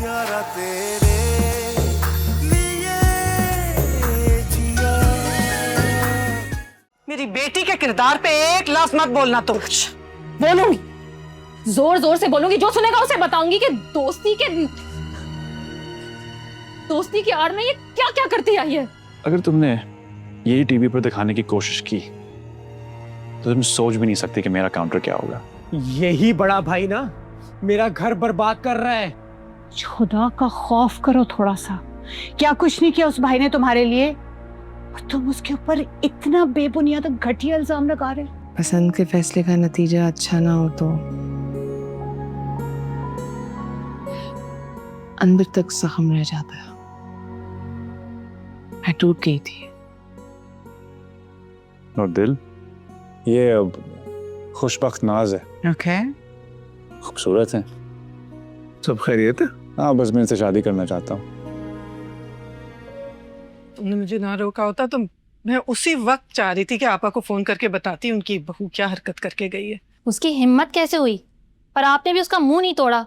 यारा तेरे लिए जिया। मेरी बेटी के किरदार पे एक लफ्ज मत बोलना तुम। बोलूंगी, जोर जोर से बोलूंगी, जो सुनेगा उसे बताऊंगी कि दोस्ती की आड़ में ये क्या क्या करती आई है। अगर तुमने यही टीवी पर दिखाने की कोशिश की तो तुम सोच भी नहीं सकती कि मेरा काउंटर क्या होगा। यही बड़ा भाई ना मेरा घर बर्बाद कर रहा है। खुदा का खौफ करो थोड़ा सा। क्या कुछ नहीं किया उस भाई ने तुम्हारे लिए, और तुम उसके ऊपर इतना बेबुनियाद घटिया इल्जाम लगा रहे हो। पसंद के फैसले का नतीजा अच्छा ना हो तो अंदर तक जख्म रह जाता है। मैं टूट गई थी। और दिल, ये अब खुशबख्त नाज है। ओके, खूबसूरत है। सब खैरियत है? हाँ, बस मैं इनसे शादी करना चाहता हूँ। तुमने मुझे ना रोका होता तो मैं उसी वक्त चाह रही थी कि आपा को फोन करके बताती उनकी बहू क्या हरकत करके गई है। उसकी हिम्मत कैसे हुई, पर आपने भी उसका मुंह नहीं तोड़ा।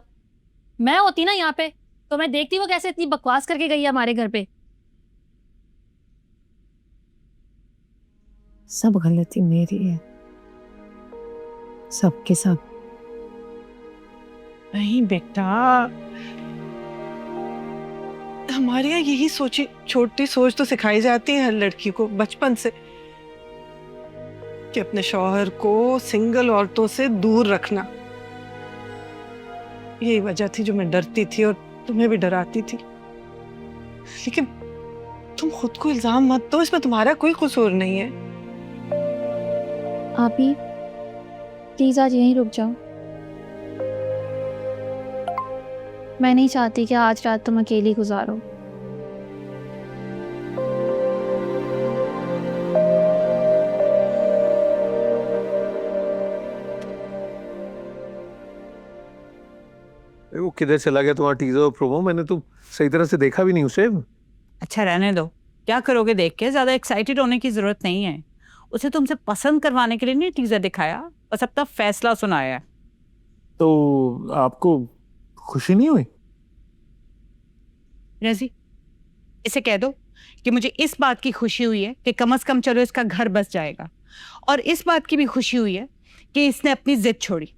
मैं होती ना यहाँ पे तो मैं देखती वो कैसे इतनी बकवास करके गई है हमारे घर पे। सब गलती मेरी है, सबके सब। नहीं बेटा, हमारे यहाँ यही सोची छोटी सोच तो सिखाई जाती है हर लड़की को बचपन से कि अपने शौहर को सिंगल औरतों से दूर रखना। यही वजह थी जो मैं डरती थी और तुम्हें भी डराती थी। लेकिन तुम खुद को इल्जाम मत दो, इसमें तुम्हारा कोई कसूर नहीं है। आप ही प्लीज आज यहीं रुक जाओ। मैं नहीं चाहती कि आज रात तुम अकेली गुजारो। वो किधर चला गया तुम्हारा टीजर और प्रोमो? मैंने तो सही तरह से देखा भी नहीं उसे। अच्छा रहने दो, क्या करोगे देख के? ज्यादा एक्साइटेड होने की जरूरत नहीं है। उसे तुमसे पसंद करवाने के लिए नहीं टीजर दिखाया, बस अपना फैसला सुनाया है। तो आपको खुशी नहीं हुई? रजी, इसे कह दो कि मुझे इस बात की खुशी हुई है कि कम से कम चलो इसका घर बस जाएगा, और इस बात की भी खुशी हुई है कि इसने अपनी जिद छोड़ी।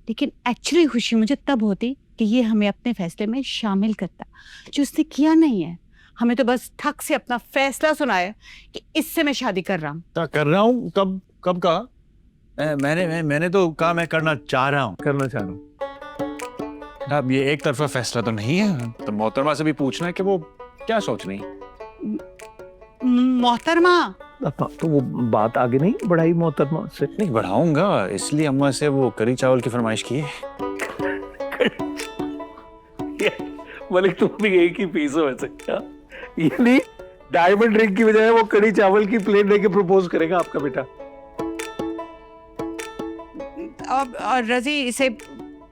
लेकिन एक्चुअली खुशी मुझे तब होती कि ये हमें अपने फैसले में शामिल करता, जो उसने किया नहीं है। हमें तो बस ठक से अपना फैसला सुनाया कि इससे मैं शादी कर रहा हूँ। कर रहा हूँ? कब कहा? मैंने तो कहा मैं करना चाह रहा हूँ। करना चाह रहा हूँ। अब ये एक तरफा फैसला तो नहीं है, तो मोहतरमा से भी पूछना है कि वो क्या सोच रही है। मोहतरमा, तो वो बात आगे नहीं बढ़ाई मोहतरमा से? नहीं बढ़ाऊंगा, इसलिए अम्मा से वो करी चावल की फरमाइश की है। मलिक तुम भी एक ही पीस हो वैसे। क्या ये नहीं, डायमंड रिंग की बजाय वो कड़ी चावल की प्लेट लेके प्रपोज करेगा आपका बेटा? अब रजी इसे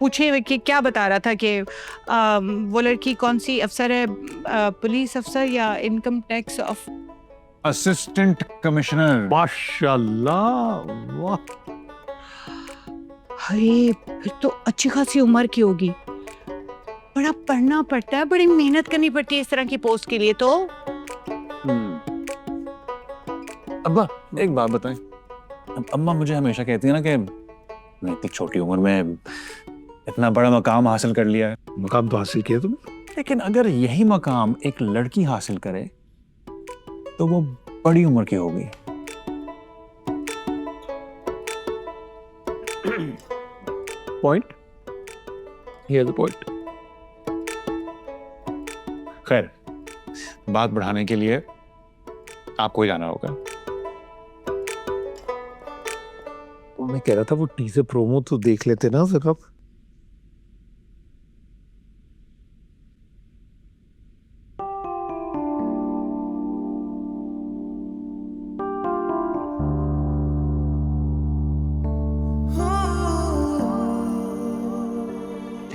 पूछे कि क्या बता रहा था कि वो लड़की कौन सी अफसर है, पुलिस अफसर या income tax of assistant commissioner. माशाल्लाह, वाह। अरे फिर तो अच्छी खासी उम्र की होगी। बड़ा पढ़ना पड़ता है, बड़ी मेहनत करनी पड़ती है इस तरह की पोस्ट के लिए। तो अब्बा एक बात बताएं, अम्मा मुझे हमेशा कहती है ना कि मैं इतनी छोटी उम्र में इतना बड़ा मकाम हासिल कर लिया है। मुकाम तो हासिल किया तुमने, लेकिन अगर यही मकाम एक लड़की हासिल करे तो वो बड़ी उम्र की होगी। Point, here the point. खैर, बात बढ़ाने के लिए आपको ही जाना होगा। मैं कह रहा था वो टीजर प्रोमो तो देख लेते ना जरा।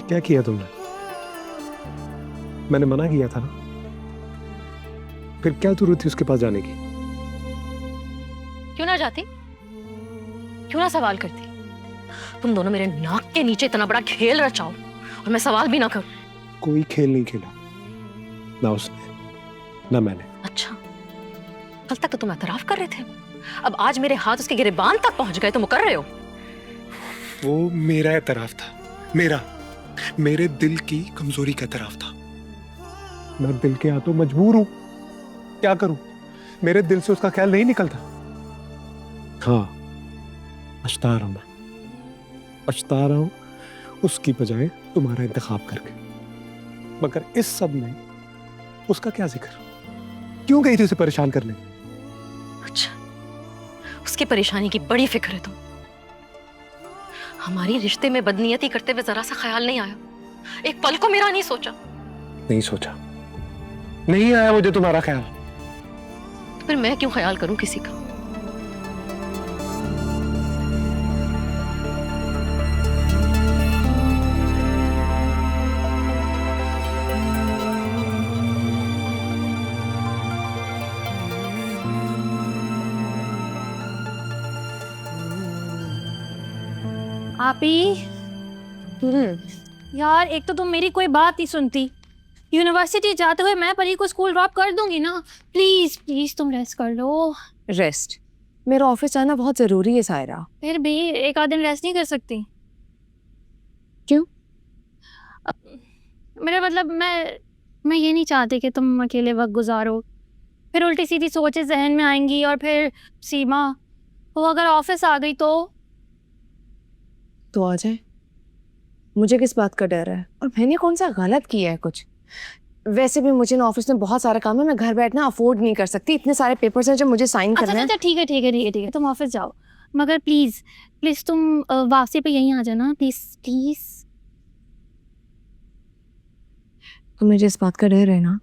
क्या किया तुमने? मैंने मना किया था ना, फिर क्या जरूरत थी उसके पास जाने की? क्यों ना जाती, क्यों ना सवाल करती? तुम दोनों मेरे नाक के नीचे इतना बड़ा खेल रचाओ और मैं सवाल भी ना करूं। कोई खेल नहीं खेला, ना उसने ना मैंने। अच्छा, कल तक तो तुम एतराफ कर रहे थे, अब आज मेरे हाथ उसके गिरेबान तक पहुंच गए, तुम कर रहे हो। वो मेरा एतराफ था, मेरे दिल की कमजोरी का एतराफ था। मैं दिल के हाथों मजबूर हूं, क्या करूं? मेरे दिल से उसका ख्याल नहीं निकलता। हाँ, पछता रहा हूं, पछता रहा हूं उसकी बजाय तुम्हारा इंतखाब करके। मगर इस सब में उसका क्या जिक्र? क्यों गई थी उसे परेशान करने? अच्छा, उसकी परेशानी की बड़ी फिक्र है तुम। हमारी रिश्ते में बदनीयती करते हुए जरा सा ख्याल नहीं आया, एक पल को मेरा नहीं सोचा। नहीं सोचा, नहीं आया मुझे तुम्हारा ख्याल। तो फिर मैं क्यों ख्याल करूं किसी का? आपी, यार एक तो तुम मेरी कोई बात नहीं सुनती। यूनिवर्सिटी जाते हुए मैं परी को स्कूल ड्रॉप कर दूंगी ना। प्लीज प्लीज तुम रेस्ट कर लो। रेस्ट? मेरा ऑफिस जाना बहुत जरूरी है सायरा। फिर भी एक आध दिन रेस्ट नहीं कर सकती? क्यों? मेरा मतलब मैं ये नहीं चाहती कि तुम अकेले वक्त गुजारो, फिर उल्टी सीधी सोचें जहन में आएंगी। और फिर सीमा, वो अगर ऑफिस आ गई तो आ जाए, मुझे किस बात का डर है? और मैंने कौन सा गलत किया है कुछ? वैसे भी मुझे ना ऑफिस में बहुत सारा काम है, मैं घर बैठना अफोर्ड नहीं कर सकती। इतने सारे पेपर्स हैं जो मुझे साइन करने हैं। अच्छा ठीक है ठीक है ठीक है ठीक है, तुम ऑफिस जाओ, मगर प्लीज प्लीज तुम वापसी पे यहीं आ जाना, प्लीज प्लीज। तो मुझे इस बात का डर है ना,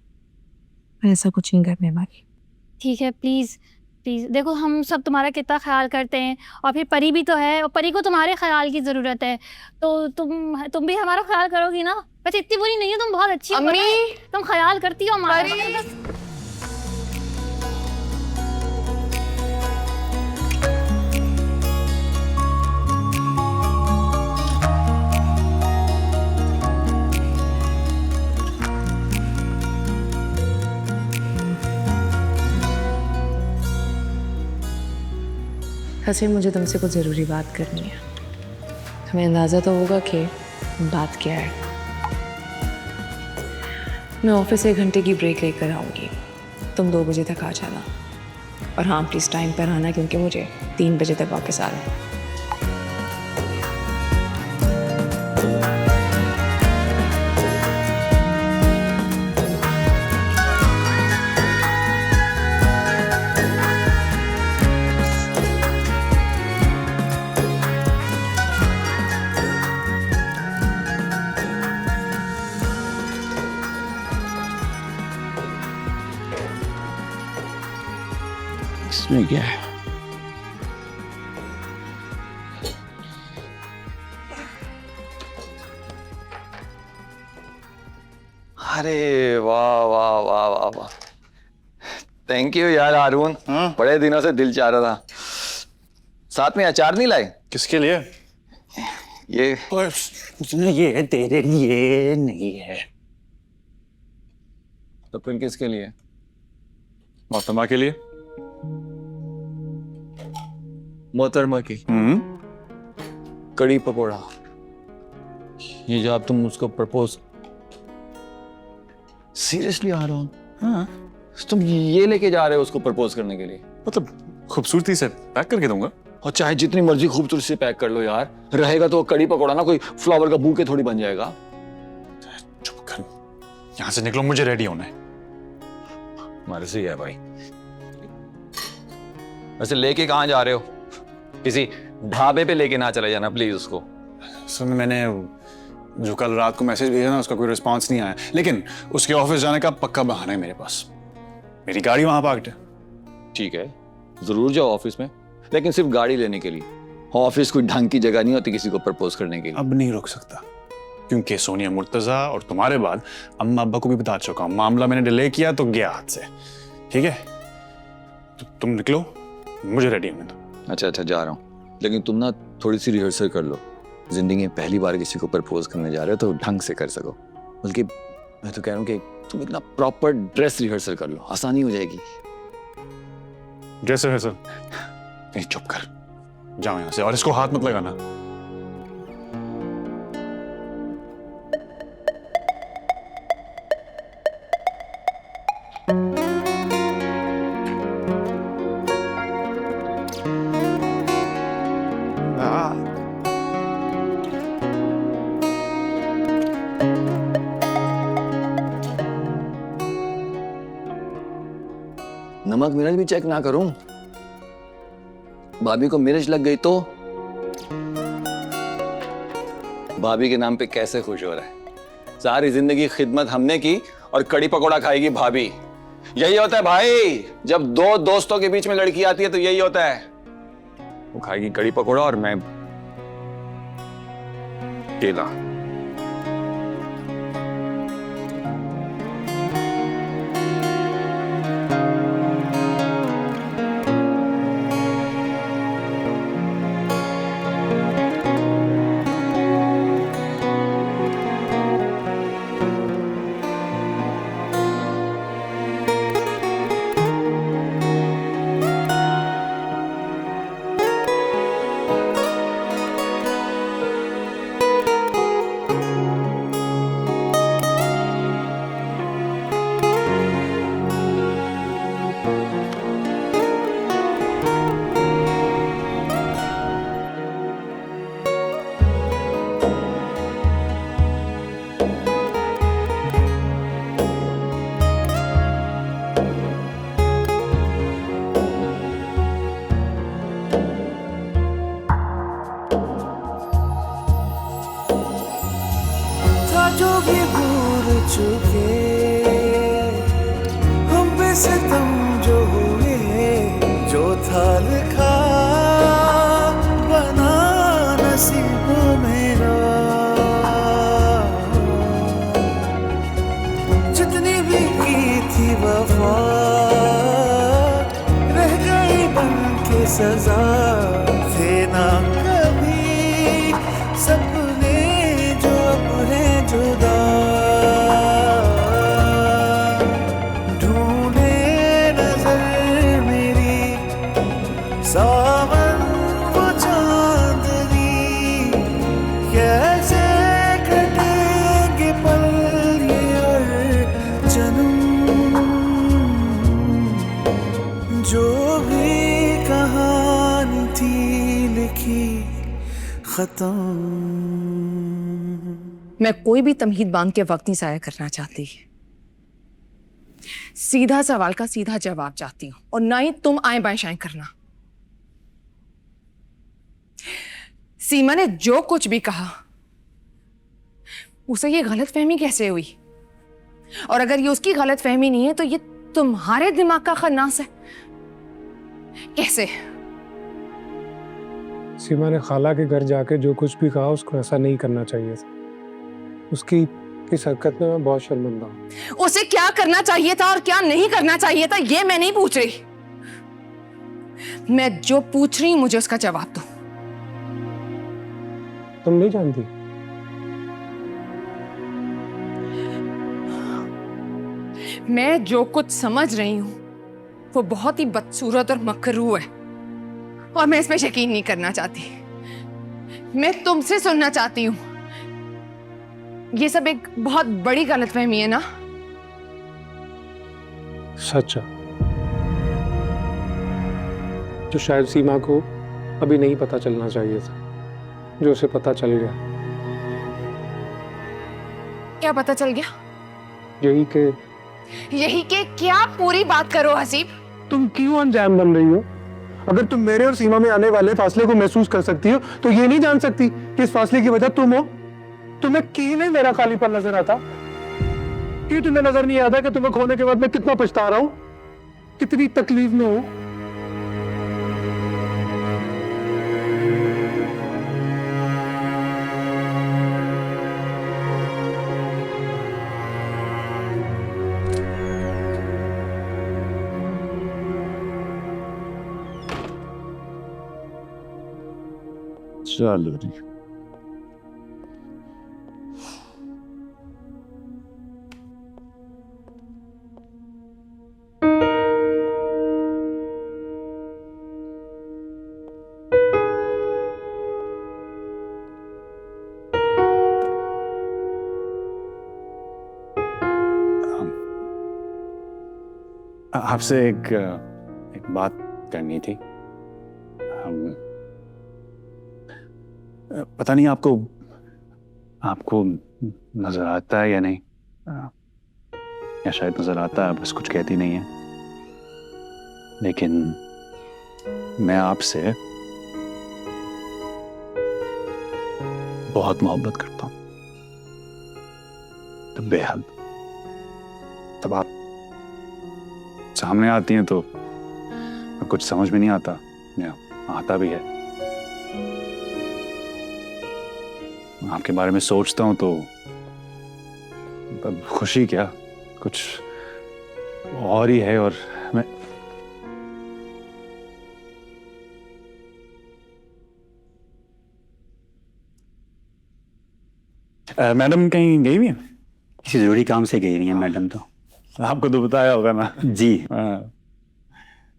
मैं ऐसा कुछ नहीं करने वाली। ठीक है प्लीज प्लीज। देखो हम सब तुम्हारा कितना ख्याल करते हैं, और फिर परी भी तो है, और परी को तुम्हारे ख्याल की ज़रूरत है, तो तुम भी हमारा ख्याल करोगी ना। वैसे इतनी बुरी नहीं हो तुम, बहुत अच्छी हो, तुम ख्याल करती हो हमारा। हसीन, मुझे तुमसे कुछ ज़रूरी बात करनी है। तुम्हें अंदाज़ा तो होगा कि बात क्या है। मैं ऑफिस से 1 घंटे की ब्रेक लेकर आऊँगी, तुम 2 बजे तक आ जाना। और हाँ, प्लीज़ टाइम पर आना, क्योंकि मुझे 3 बजे तक वापस आना है। इसमें क्या है? अरे वाह वाह वाह वाह वाह, थैंक यू यार हारून। बड़े दिनों से दिल चाह रहा था। साथ में अचार नहीं लाए? किसके लिए? ये ये तेरे लिए नहीं है। तो फिर किसके लिए? मोहतरमा के लिए। मोहतरमा की कड़ी पकौड़ा, ये जो आप तुम उसको प्रपोज, सीरियसली आ रहा हूँ? हाँ, तुम ये लेके जा रहे हो उसको प्रपोज करने के लिए? मतलब खूबसूरती से पैक करके दूंगा। और चाहे जितनी मर्जी खूबसूरती से पैक कर लो यार, रहेगा तो कड़ी पकौड़ा ना, कोई फ्लावर का बुके थोड़ी बन जाएगा। चुप कर, यहाँ से निकलो, मुझे रेडी होना है। मर्जी है भाई। वैसे लेके कहाँ जा रहे हो? किसी ढाबे पे लेके ना चले जाना प्लीज उसको। सुन, मैंने जो कल रात को मैसेज भेजा ना, उसका कोई रिस्पांस नहीं आया, लेकिन उसके ऑफिस जाने का पक्का बहाना है मेरे पास। मेरी गाड़ी वहां पार्क्ड है। ठीक है, जरूर जाओ ऑफिस में, लेकिन सिर्फ गाड़ी लेने के लिए। ऑफिस कोई ढंग की जगह नहीं होती किसी को प्रपोज करने के लिए। अब नहीं रुक सकता, क्योंकि सोनिया मुर्तजा और तुम्हारे बाद अम्मा अब्बा को भी बता चुका हूं। मामला मैंने डिले किया तो गया हाथ से। ठीक है, तो तुम निकलो, मुझे रेडी होने दो। अच्छा जा रहा हूँ, लेकिन तुम ना थोड़ी सी रिहर्सल कर लो। जिंदगी में पहली बार किसी को प्रपोज करने जा रहे हो तो ढंग से कर सको, बल्कि मैं तो कह रहा हूँ कि तुम इतना प्रॉपर ड्रेस रिहर्सल कर लो, आसानी हो जाएगी। जैसे है सर। नहीं, चुप कर, जाओ यहाँ से, और इसको हाथ मत लगाना। नमक मिर्च भी चेक ना करूं, भाभी को मिर्च लग गई तो भाभी के नाम पे कैसे खुश हो रहा है। सारी जिंदगी खिदमत हमने की और कड़ी पकौड़ा खाएगी भाभी। यही होता है भाई, जब दो दोस्तों के बीच में लड़की आती है तो यही होता है। वो खाएगी कड़ी पकौड़ा और मैं केला। जो भी भूल चुके हम पे सितम जो हुए, जो था लिखा बना नसीब मेरा। जितनी भी की थी वफा रह गई बन के सजा। थे ना कभी सपने जो अब हैं जुदा, ढूंढे नजर मेरी सावन वो चांदनी। कैसे कटेंगे पल ये और जन्म, जो भी कहानी थी लिखी खत्म। मैं कोई भी तमहीद बांध के वक्त नहीं जाया करना चाहती। सीधा सवाल का सीधा जवाब चाहती हूं, और ना ही तुम आए बाएं शाएं करना। सीमा ने जो कुछ भी कहा उसे ये गलतफहमी कैसे हुई? और अगर ये उसकी गलतफहमी नहीं है तो ये तुम्हारे दिमाग का खन्नास है। कैसे? सीमा ने खाला के घर जाके जो कुछ भी कहा उसको ऐसा नहीं करना चाहिए था। उसकी इस हरकत में मैं बहुत शर्मिंदा हूँ। उसे क्या करना चाहिए था और क्या नहीं करना चाहिए था ये मैं नहीं पूछ रही। मैं जो पूछ रही हूं मुझे उसका जवाब दो। तुम नहीं जानती? मैं जो कुछ समझ रही हूं वो बहुत ही बदसूरत और मकरू है, और मैं इसमें यकीन नहीं करना चाहती। मैं तुमसे सुनना चाहती हूं। ये सब एक बहुत बड़ी गलतफहमी है ना? सच है, जो शायद सीमा को अभी नहीं पता चलना चाहिए था, जो उसे पता चल गया। क्या पता चल गया? यही के क्या? पूरी बात करो हसीब। तुम क्यों अनजान बन रही हो? अगर तुम मेरे और सीमा में आने वाले फासले को महसूस कर सकती हो तो ये नहीं जान सकती कि इस फासले की वजह तुम हो। तुम्हें क्यों नहीं मेरा खालीपन नजर आता? क्यों तुम्हें नजर नहीं आता कि तुम्हें खोने के बाद मैं कितना पछता रहा हूं, कितनी तकलीफ में हूं? चलो जी। आपसे एक बात करनी थी। पता नहीं आपको नजर आता है या नहीं, या शायद नजर आता है, बस कुछ कहती नहीं है, लेकिन मैं आपसे बहुत मोहब्बत करता हूं, तो बेहद। तब आप सामने आती हैं तो कुछ समझ में नहीं आता, या आता भी है। आपके बारे में सोचता हूं तो खुशी क्या, कुछ और ही है। और मैं मैडम कहीं गई हुई हैं? किसी जरूरी काम से गई हुई हैं मैडम तो। आपको तो बताया होगा ना। जी हाँ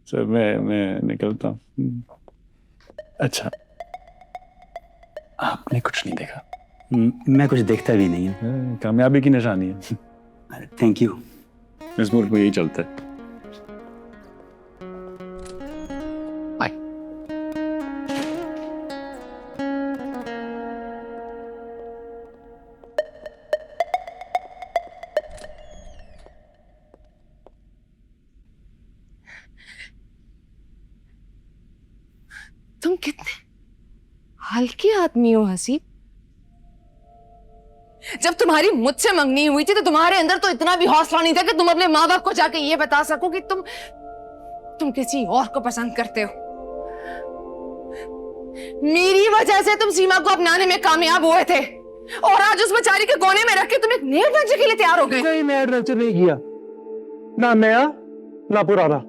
सर, मैं निकलता हूँ। अच्छा, आपने कुछ नहीं देखा? मैं कुछ देखता भी नहीं हूँ। कामयाबी की निशानी है। Thank you. इस मुल्क में यही चलता है। तुम कितने हल्के आदमी हो हसीब। जब तुम्हारी मुझसे मंगनी हुई थी तो तुम्हारे अंदर तो इतना भी हौसला नहीं था कि तुम अपने माँ बाप को जाके ये बता सको कि तुम किसी और को पसंद करते हो। मेरी वजह से तुम सीमा को अपनाने में कामयाब हुए थे, और आज उस बेचारी के कोने में रख के तुम एक नए एडवेंचर के लिए तैयार हो गए। नहीं, मैं एडवेंचर नहीं किया, ना नया ना पुराना।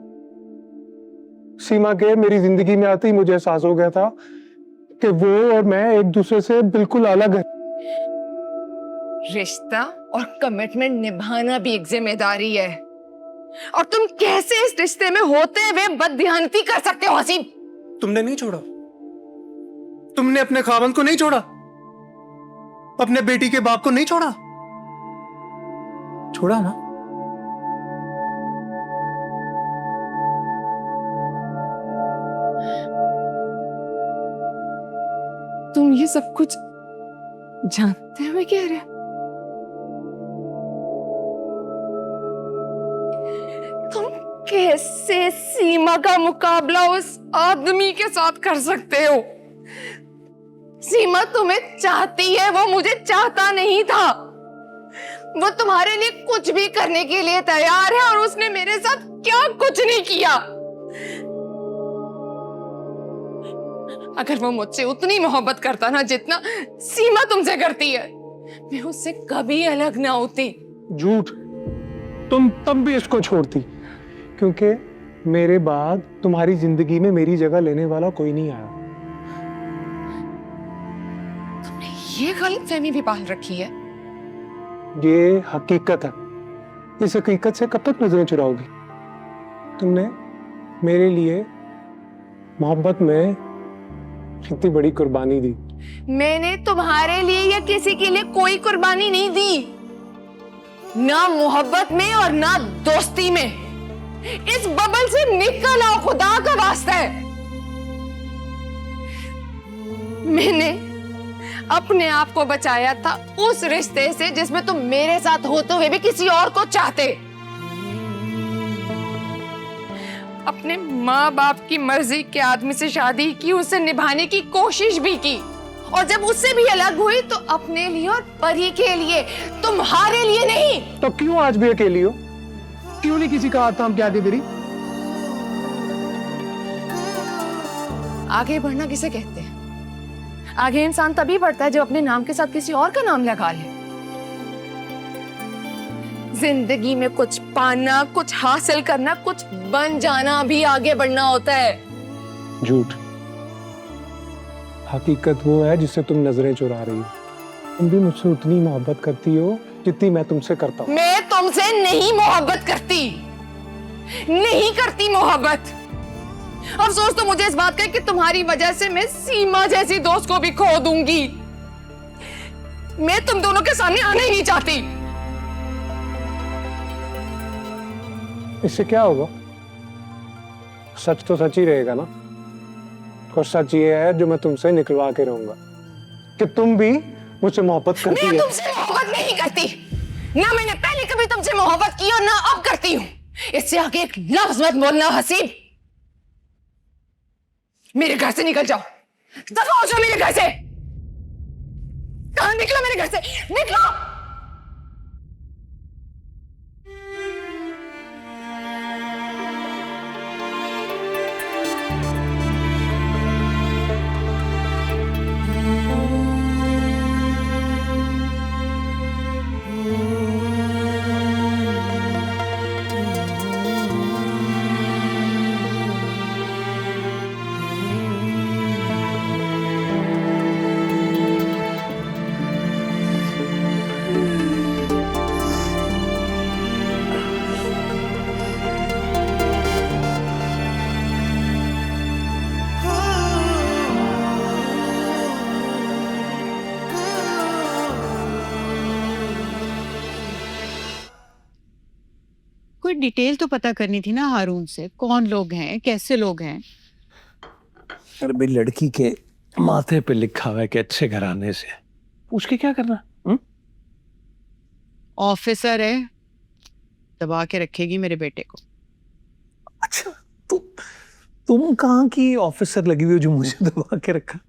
सीमा के मेरी जिंदगी में आते ही मुझे एहसास हो गया था कि वो और मैं एक दूसरे से बिल्कुल अलग है। रिश्ता और कमिटमेंट निभाना भी एक जिम्मेदारी है, और तुम कैसे इस रिश्ते में होते हुए बदध्यानती कर सकते हो हसीब? तुमने नहीं छोड़ा, तुमने अपने खावंद को नहीं छोड़ा, अपने बेटी के बाप को नहीं छोड़ा। छोड़ा ना? तुम ये सब कुछ जानते हुए कह रहे हो? तुम कैसे सीमा का मुकाबला उस आदमी के साथ कर सकते हो? सीमा तुम्हें चाहती है, वो मुझे चाहता नहीं था। वो तुम्हारे लिए कुछ भी करने के लिए तैयार है, और उसने मेरे साथ क्या कुछ नहीं किया। अगर वो मुझसे उतनी मोहब्बत करता ना जितना सीमा तुमसे करती है, मैं उससे कभी अलग ना होती। झूठ। तुम तब भी इसको छोड़ती, क्योंकि मेरे बाद तुम्हारी जिंदगी में मेरी जगह लेने वाला कोई नहीं आया। तुमने ये गलतफहमी भी पाल रखी है। ये हकीकत है। इस हकीकत से कब तक नजरें चुराओगी? तुमने मेरे लिए मोहब्बत में इतनी बड़ी कुर्बानी दी। मैंने तुम्हारे लिए या किसी के लिए कोई कुर्बानी नहीं दी, ना मोहब्बत में और ना दोस्ती में। इस बबल से निकल आओ, खुदा का वास्ता है। मैंने अपने आप को बचाया था उस रिश्ते से जिसमें तुम मेरे साथ होते हुए भी किसी और को चाहते। अपने माँ बाप की मर्जी के आदमी से शादी की, उसे निभाने की कोशिश भी की, और जब उससे भी अलग हुई तो अपने लिए और परी के लिए, तुम्हारे लिए नहीं। तो क्यों आज भी अकेली हो? क्यों नहीं किसी का हाथ थाम के आगे बढ़ी? आगे बढ़ना किसे कहते हैं? आगे इंसान तभी बढ़ता है जब अपने नाम के साथ किसी और का नाम लगा ले। जिंदगी में कुछ पाना, कुछ हासिल करना, कुछ बन जाना भी आगे बढ़ना होता है। झूठ। हकीकत वो है जिससे तुम नजरें चुरा रही हो। तुम भी मुझसे उतनी मोहब्बत करती हो जितनी मैं तुमसे करता हूँ। मैं तुमसे नहीं मोहब्बत करती, नहीं करती मोहब्बत। अफसोस तो मुझे इस बात का कि तुम्हारी वजह से मैं सीमा जैसी दोस्त को भी खो दूंगी। मैं तुम दोनों के सामने आना ही नहीं चाहती। इससे क्या होगा? सच तो सच ही रहेगा ना। और सच ये है जो मैं तुमसे निकलवा के रहूंगा कि तुम भी मुझसे मोहब्बत करती मैं है। तुमसे मोहब्बत नहीं करती, ना मैंने पहले कभी तुमसे मोहब्बत की और ना अब करती हूँ। इससे आगे एक लफ्ज मत बोलना हसीब। मेरे घर से निकल जाओ, दफा हो जाओ मेरे घर से। कहाँ निकलो मेरे घर से, निकलो। कोई डिटेल तो पता करनी थी ना हारून से, कौन लोग हैं, कैसे लोग हैं। अरे भाई लड़की के माथे पे लिखा हुआ है कि अच्छे घराने से, पूछ के क्या करना? ऑफिसर है, दबा के रखेगी मेरे बेटे को। अच्छा, तुम कहाँ की ऑफिसर लगी हुई हो जो मुझे दबा के रखा?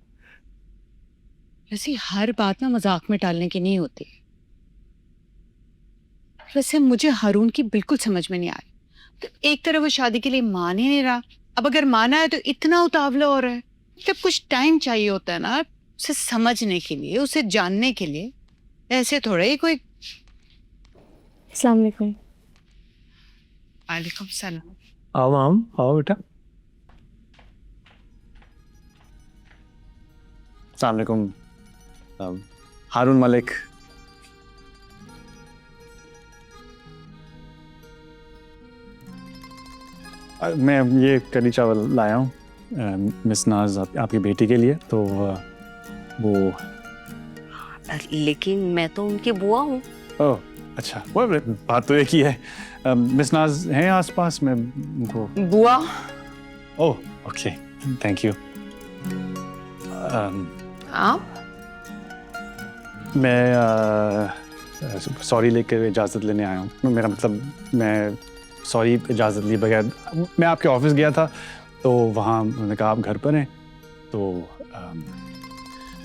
वैसे हर बात ना मजाक में टालने की नहीं होती। वैसे मुझे हारून की बिल्कुल समझ में नहीं आ रही। तो एक तरफ वो शादी के लिए मान ही नहीं रहा, अब अगर माना है तो इतना उतावला हो रहा है। मतलब कुछ टाइम चाहिए होता है ना उसे समझने के लिए, उसे जानने के लिए। ऐसे थोड़ा ही कोई। अस्सलाम वालेकुम। वालेकुम सलाम। आओ आम, आओ बेटा। अस्सलाम वालेकुम। हारून मलिक। मैं ये कढ़ी चावल लाया हूँ मिस नाज आपकी बेटी के लिए। तो वो लेकिन मैं तो उनकी बुआ हूँ। ओह अच्छा, वो बात तो एक ही है। मिस नाज हैं आसपास में उनको? बुआ? Oh okay, thank you. आप? मैं सॉरी लेकर इजाज़त लेने आया हूँ। मेरा मतलब मैं सॉरी इजाज़त लिए बगैर मैं आपके ऑफिस गया था, तो वहाँ उन्होंने कहा आप घर पर हैं, तो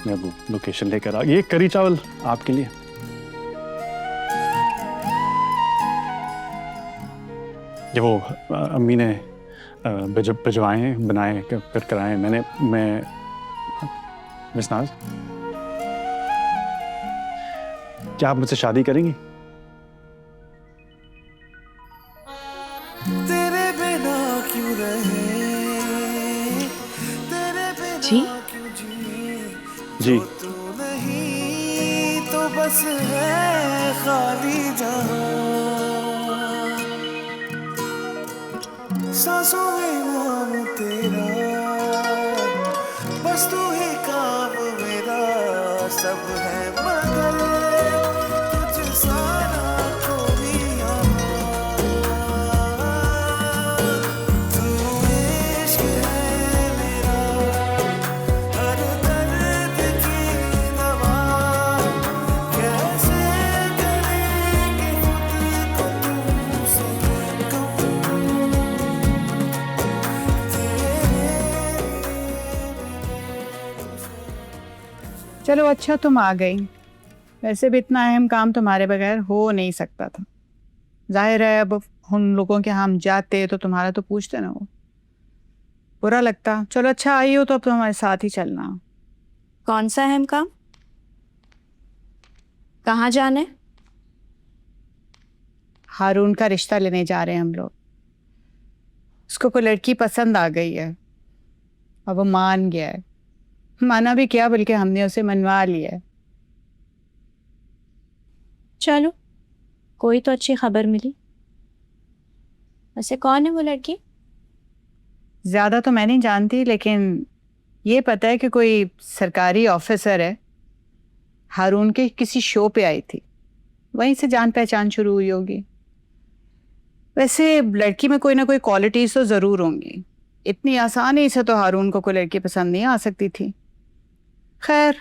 मैं वो लोकेशन लेकर आ। ये करी चावल आपके लिए। ये वो अम्मी ने भिजवाए हैं, बनाए फिर कराए मैंने। मैं मिस नाज, क्या आप मुझसे शादी करेंगी? तेरे बिना क्यों रहे, तेरे बिना जी? क्यों जिए, जी। तू नहीं तो बस है खाली जहां, सांसों में नाम तेरा, बस तू ही काम मेरा, सब है मगर तुझसा ना कोई यहाँ। तू इश्क है मेरा, हर दर्द की दवा, कैसे करेंगे खुद को तुमसे कम, चलो अच्छा तुम आ गई। वैसे भी इतना अहम काम तुम्हारे बगैर हो नहीं सकता था। जाहिर है अब उन लोगों के हम जाते तो तुम्हारा तो पूछते ना, वो बुरा लगता। चलो अच्छा आई हो तो अब तो हमारे साथ ही चलना। कौन सा अहम काम? कहाँ जाने? हारून का रिश्ता लेने जा रहे हैं हम लोग। उसको कोई लड़की पसंद आ गई है और वो मान गया है। माना भी क्या, बल्कि हमने उसे मनवा लिया है। चलो, कोई तो अच्छी खबर मिली। वैसे कौन है वो लड़की? ज्यादा तो मैं नहीं जानती, लेकिन ये पता है कि कोई सरकारी ऑफिसर है। हारून के किसी शो पे आई थी, वहीं से जान पहचान शुरू हुई होगी। वैसे लड़की में कोई ना कोई क्वालिटीज तो जरूर होंगी। इतनी आसानी से तो हारून को कोई लड़की पसंद नहीं आ सकती थी। खैर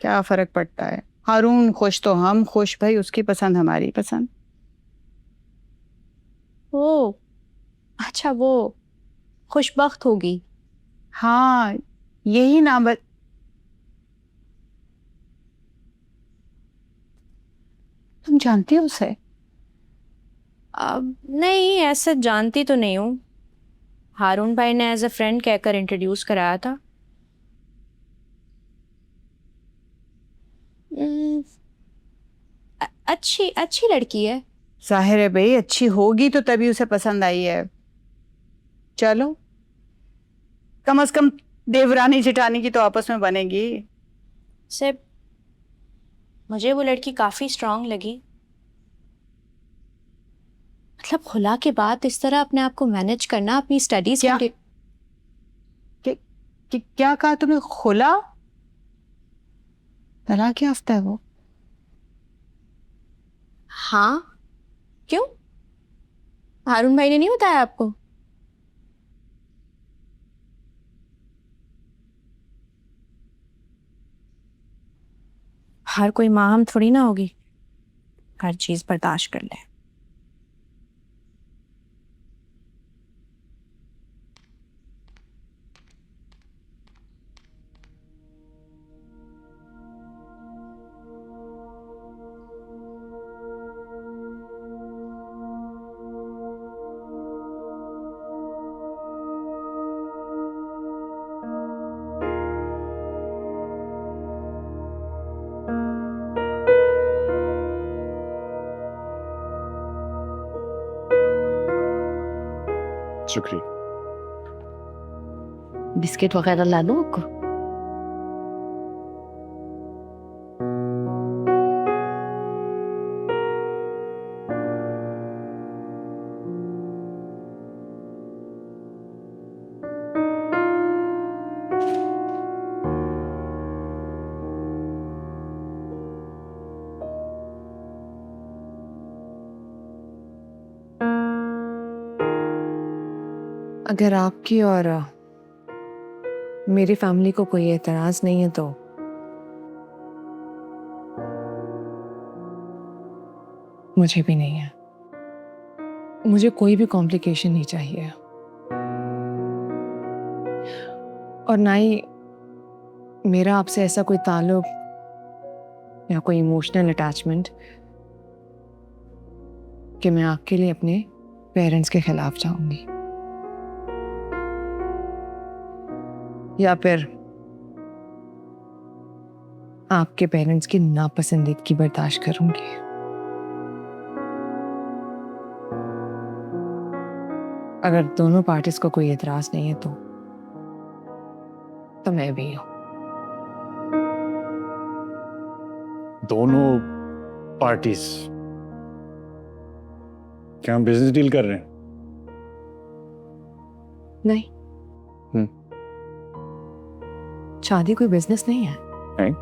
क्या फर्क पड़ता है, हारून खुश तो हम खुश, भाई उसकी पसंद हमारी पसंद। ओ अच्छा, वो खुशबख्त होगी। हाँ यही नाम तुम जानती हो उसे? अब नहीं, ऐसे जानती तो नहीं हूँ। हारून भाई ने एज अ फ्रेंड कहकर इंट्रोड्यूस कराया था। अच्छी अच्छी लड़की है। जाहिर है भाई, अच्छी होगी तो तभी उसे पसंद आई है। चलो कम से कम देवरानी जेठानी की तो आपस में बनेगी। सिर्फ मुझे वो लड़की काफी स्ट्रांग लगी। मतलब खुला के बाद इस तरह अपने आप को मैनेज करना, अपनी स्टडीज क्या कहा तुमने? खुला? तलाक याफ्ता है वो? हाँ क्यों, हारून भाई ने नहीं बताया आपको? हर कोई माँ हम थोड़ी ना होगी, हर चीज बर्दाश्त कर ले। शुक्रिया। बिस्किट वगैरह ला दूं आपको? अगर आपकी और मेरी फैमिली को कोई एतराज नहीं है तो मुझे भी नहीं है। मुझे कोई भी कॉम्प्लिकेशन नहीं चाहिए, और ना ही मेरा आपसे ऐसा कोई ताल्लुक या कोई इमोशनल अटैचमेंट कि मैं आपके लिए अपने पेरेंट्स के खिलाफ जाऊंगी या फिर आपके पेरेंट्स की नापसंदीदगी बर्दाश्त करूंगी। अगर दोनों पार्टीज को कोई एतराज नहीं है तो मैं भी हूं। दोनों पार्टीज? क्या हम बिजनेस डील कर रहे हैं? नहीं, शादी कोई बिजनेस नहीं है। नहीं?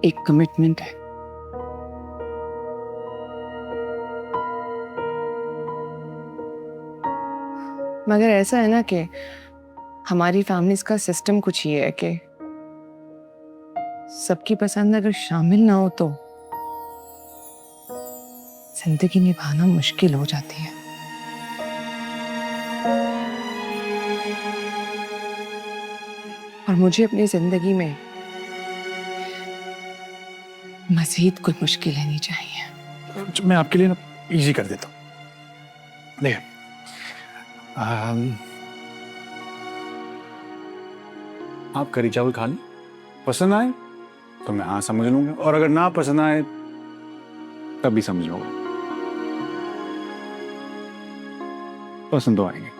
एक कमिटमेंट है। मगर ऐसा है ना कि हमारी फैमिलीज का सिस्टम कुछ ही है कि सबकी पसंद अगर शामिल ना हो तो जिंदगी निभाना मुश्किल हो जाती है। और मुझे अपनी जिंदगी में मजीद कोई मुश्किलें नहीं चाहिए। मैं आपके लिए ना इजी कर देता हूँ। देखिए, आप करी चावल खा लें, पसंद आए तो मैं हाँ समझ लूंगा, और अगर ना पसंद आए तब भी समझ लूंगा। पसंद तो आएंगे।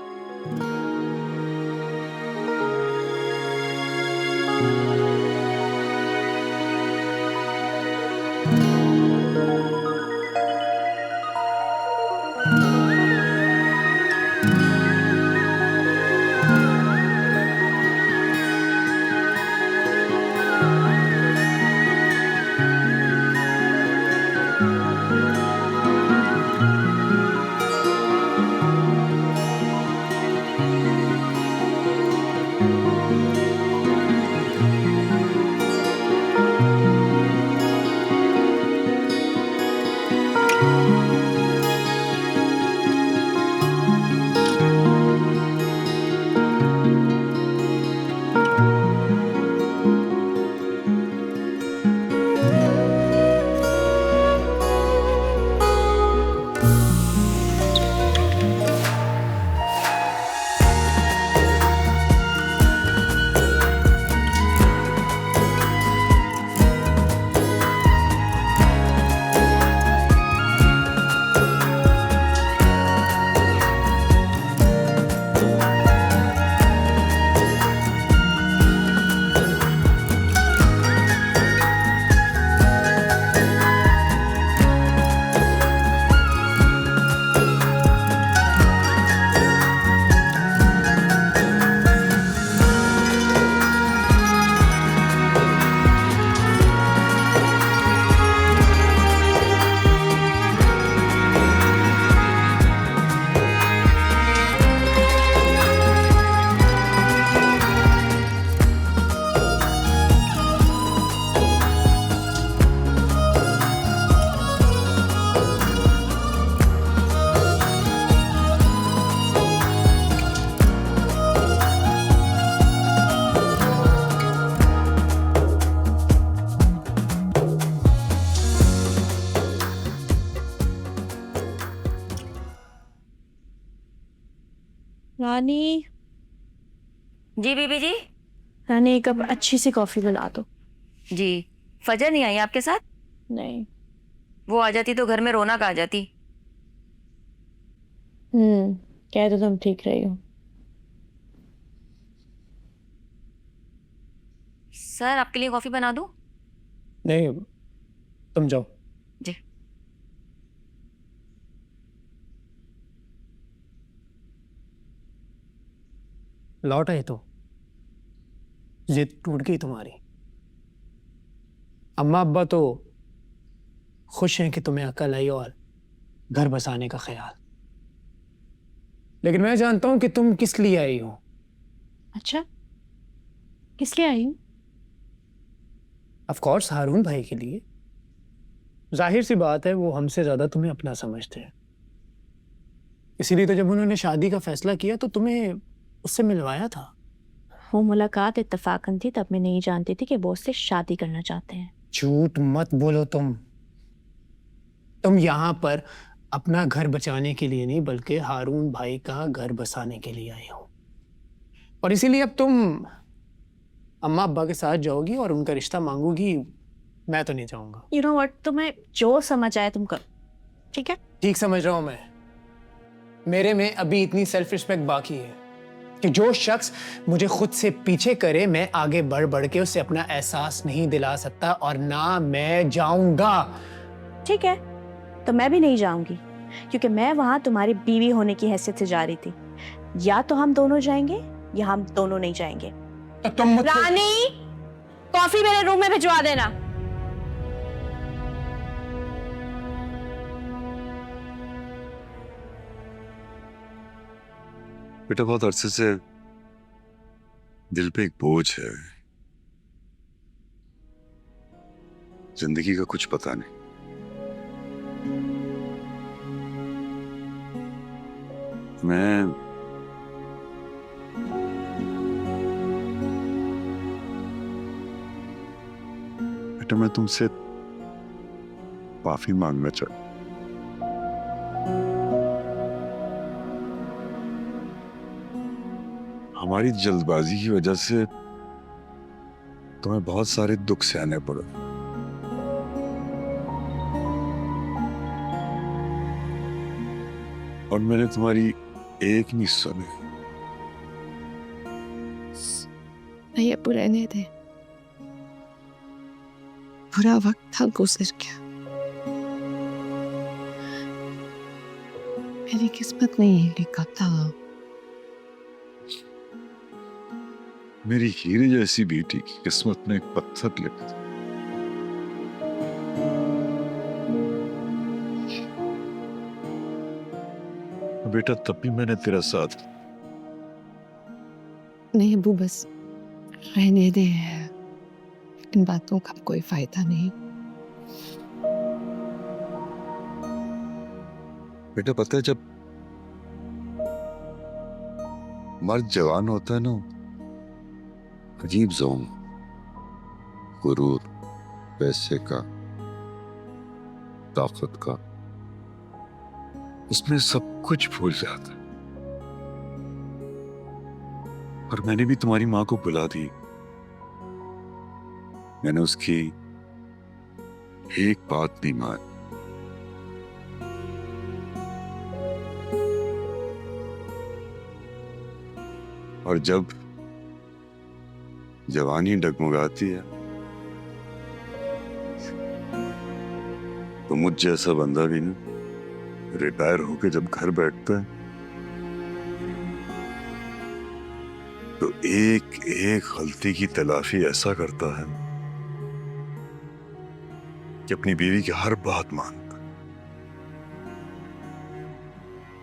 रानी, जी बीबी जी। रानी एक कप अच्छी सी कॉफी बना दो। जी। फजर नहीं आई आपके साथ? नहीं। वो आ जाती तो घर में रौनक आ जाती। कह तो तुम ठीक रही हो। सर आपके लिए कॉफी बना दूं? नहीं, तुम जाओ। जी। लौट आए तो जिद टूट गई तुम्हारी। अम्मा अब्बा तो खुश हैं कि तुम्हें अकल आई और घर बसाने का ख्याल, लेकिन मैं जानता हूं कि तुम किस लिए आई हो। अच्छा, किस लिए आई हूँ? ऑफ कोर्स हारून भाई के लिए। जाहिर सी बात है वो हमसे ज्यादा तुम्हें अपना समझते हैं, इसीलिए तो जब उन्होंने शादी का फैसला किया तो तुम्हें उससे मिलवाया था। वो मुलाकात इत्तफाकन थी, तब मैं नहीं जानती थी कि वो उससे शादी करना चाहते हैं। झूठ मत बोलो तुम यहाँ पर अपना घर बचाने के लिए नहीं बल्कि हारून भाई का घर बसाने के लिए आए हो, और इसीलिए अब तुम अम्मा अब्बा के साथ जाओगी और उनका रिश्ता मांगोगी। मैं तो नहीं जाऊंगा। यू नो व्हाट, तुम्हें जो समझ आए तुम करो, ठीक है? ठीक समझ रहा हूं मैं। मेरे में अभी इतनी सेल्फ रिस्पेक्ट बाकी है कि जो शख्स मुझे खुद से पीछे करे मैं आगे बढ़ बढ़ के उसे अपना एहसास नहीं दिला सकता, और ना मैं जाऊंगा। ठीक है, तो मैं भी नहीं जाऊंगी, क्योंकि मैं वहां तुम्हारी बीवी होने की हैसियत से जा रही थी। या तो हम दोनों जाएंगे या हम दोनों नहीं जाएंगे। तो तुम रानी, कॉफी मेरे रूम में भिजवा देना। बेटा बहुत अरसे से दिल पे एक बोझ है, जिंदगी का कुछ पता नहीं। बेटा मैं तुमसे माफी मांगना चाहता। हमारी जल्दबाजी की वजह से तुम्हें बहुत सारे दुख सहने पड़े, और मैंने तुम्हारी एक नहीं सुनी। नहीं अब रहने दे, बुरा वक्त था गुजर गया। मेरी किस्मत में ये लिखा था। मेरी हीरे जैसी बेटी की किस्मत में एक पत्थर लिखा था। बेटा तब भी मैंने तेरा साथ। नहीं अबू, बस रहने दे, इन बातों का कोई फायदा नहीं। बेटा पता है जब मर्द जवान होता है ना, अजीब ज़ौक़, गुरूर, पैसे का, ताकत का, उसमें सब कुछ भूल जाता है। और मैंने भी तुम्हारी माँ को बुला दी, मैंने उसकी एक बात नहीं मानी। और जब जवानी डगमगाती है तो मुझ जैसा बंदा भी ना रिटायर होके जब घर बैठता है तो एक एक गलती की तलाशी ऐसा करता है कि अपनी बीवी की हर बात मानता है।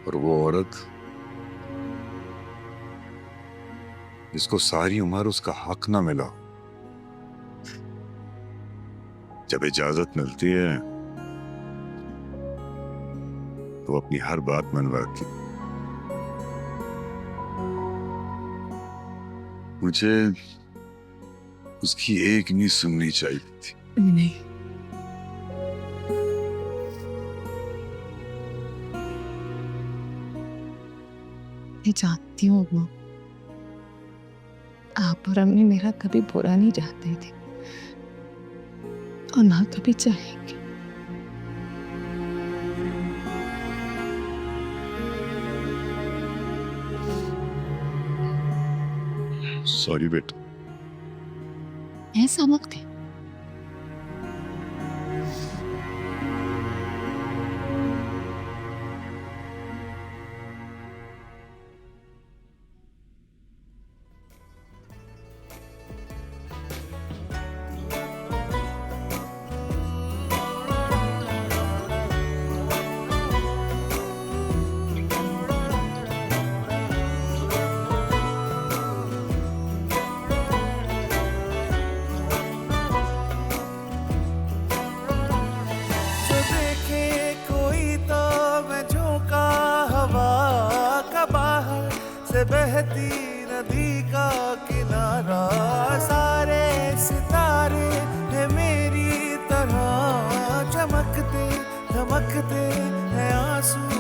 और वो औरत जिसको सारी उम्र उसका हक ना मिला, जब इजाजत मिलती है तो अपनी हर बात मनवाती। मुझे उसकी एक नहीं सुननी चाहिए थी। नहीं, मैं जानती हूँ अम्मा, आप और अम्मी मेरा कभी बुरा नहीं चाहते थे और ना कभी चाहेंगे। सॉरी बेटा। ऐसा वक्त है जो देखे कोई तो मैं झोंका हवा का बाहर से बहती नदी का किनारा। सारे सितारे है मेरी तरह चमकते धमकते हैं आंसू